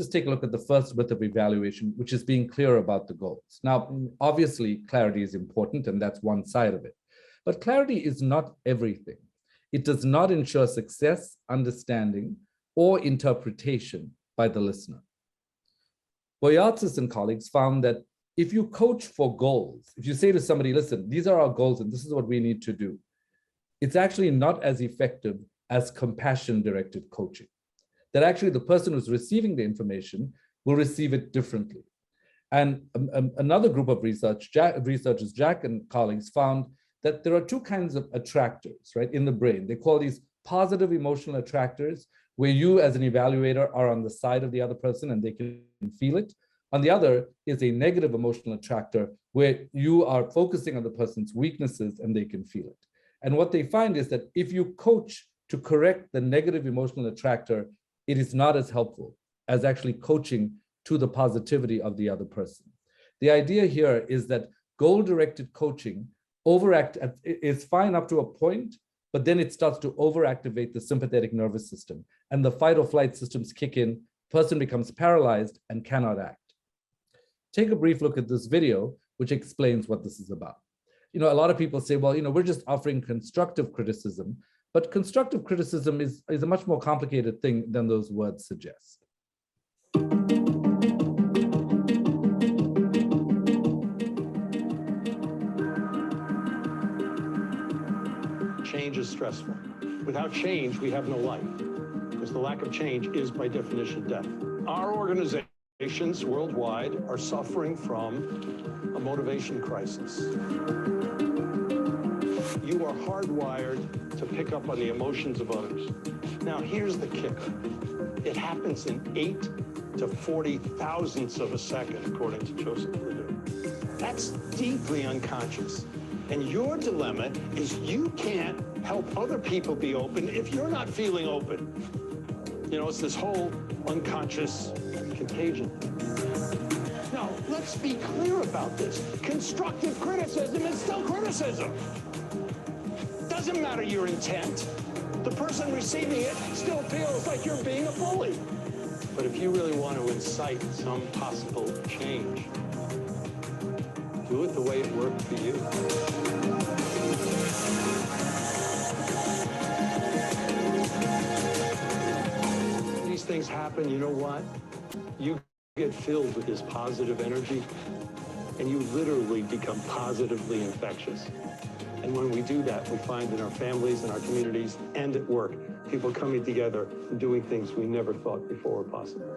just take a look at the first bit of evaluation, which is being clear about the goals. Now, obviously, clarity is important, and that's one side of it. But clarity is not everything. It does not ensure success, understanding, or interpretation by the listener. Boyatzis and colleagues found that if you coach for goals, if you say to somebody, listen, these are our goals and this is what we need to do, it's actually not as effective as compassion-directed coaching. That actually the person who's receiving the information will receive it differently. And another group of researchers, Jack and colleagues, found that there are two kinds of attractors, right, in the brain. They call these positive emotional attractors, where you as an evaluator are on the side of the other person and they can feel it. On the other is a negative emotional attractor, where you are focusing on the person's weaknesses and they can feel it. And what they find is that if you coach to correct the negative emotional attractor, it is not as helpful as actually coaching to the positivity of the other person. The idea here is that goal-directed coaching is fine up to a point, but then it starts to overactivate the sympathetic nervous system, and the fight or flight systems kick in, person becomes paralyzed and cannot act. Take a brief look at this video, which explains what this is about. A lot of people say, well, we're just offering constructive criticism, but constructive criticism is a much more complicated thing than those words suggest. Change is stressful. Without change, we have no life, because the lack of change is, by definition, death. Our organizations worldwide are suffering from a motivation crisis. You are hardwired to pick up on the emotions of others. Now, here's the kicker. It happens in 8 to 40 thousandths of a second, according to Joseph Ledoux. That's deeply unconscious. And your dilemma is you can't help other people be open if you're not feeling open. It's this whole unconscious contagion. Now, let's be clear about this. Constructive criticism is still criticism. Doesn't matter your intent. The person receiving it still feels like you're being a bully. But if you really want to incite some possible change, do it the way it worked for you. These things happen, you know what? You get filled with this positive energy, and you literally become positively infectious. And when we do that, we find in our families, in our communities, and at work, people coming together and doing things we never thought before were possible.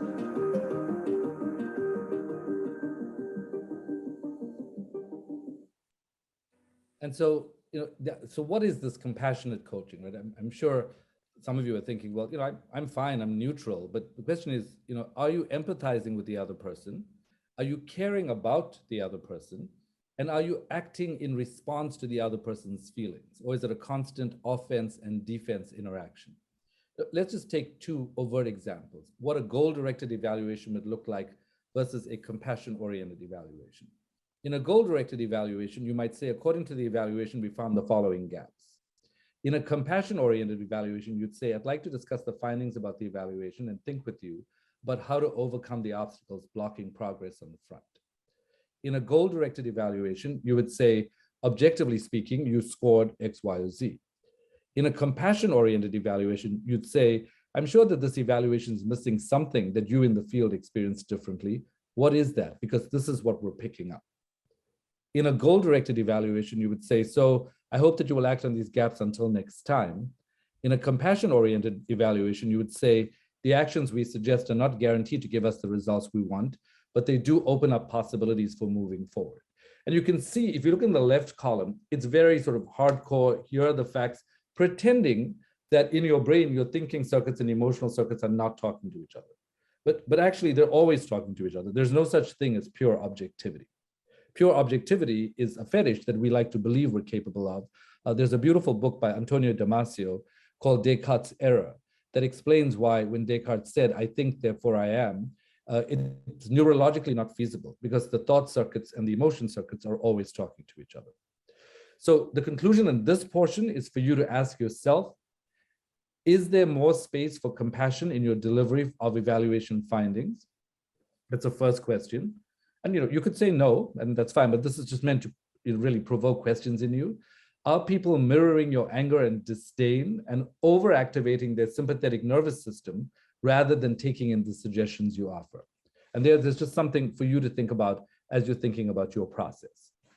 And so, so what is this compassionate coaching, right? I'm sure some of you are thinking, well, I'm fine, I'm neutral. But the question is, are you empathizing with the other person? Are you caring about the other person? And are you acting in response to the other person's feelings? Or is it a constant offense and defense interaction? Let's just take two overt examples. What a goal-directed evaluation would look like versus a compassion-oriented evaluation. In a goal-directed evaluation, you might say, according to the evaluation, we found the following gaps. In a compassion-oriented evaluation, you'd say, I'd like to discuss the findings about the evaluation and think with you about how to overcome the obstacles blocking progress on the front. In a goal-directed evaluation, you would say, objectively speaking, you scored X, Y, or Z. In a compassion-oriented evaluation, you'd say, I'm sure that this evaluation is missing something that you in the field experience differently. What is that? Because this is what we're picking up. In a goal-directed evaluation, you would say, so I hope that you will act on these gaps until next time. In a compassion-oriented evaluation, you would say, the actions we suggest are not guaranteed to give us the results we want, but they do open up possibilities for moving forward. And you can see, if you look in the left column, it's very sort of hardcore, here are the facts, pretending that in your brain, your thinking circuits and emotional circuits are not talking to each other. But actually, they're always talking to each other. There's no such thing as pure objectivity. Pure objectivity is a fetish that we like to believe we're capable of. There's a beautiful book by Antonio Damasio called Descartes' Error that explains why when Descartes said, I think, therefore I am, it's neurologically not feasible because the thought circuits and the emotion circuits are always talking to each other. So the conclusion in this portion is for you to ask yourself, is there more space for compassion in your delivery of evaluation findings? That's the first question. And you could say no, and that's fine, but this is just meant to really provoke questions in you. Are people mirroring your anger and disdain and overactivating their sympathetic nervous system rather than taking in the suggestions you offer? And there's just something for you to think about as you're thinking about your process.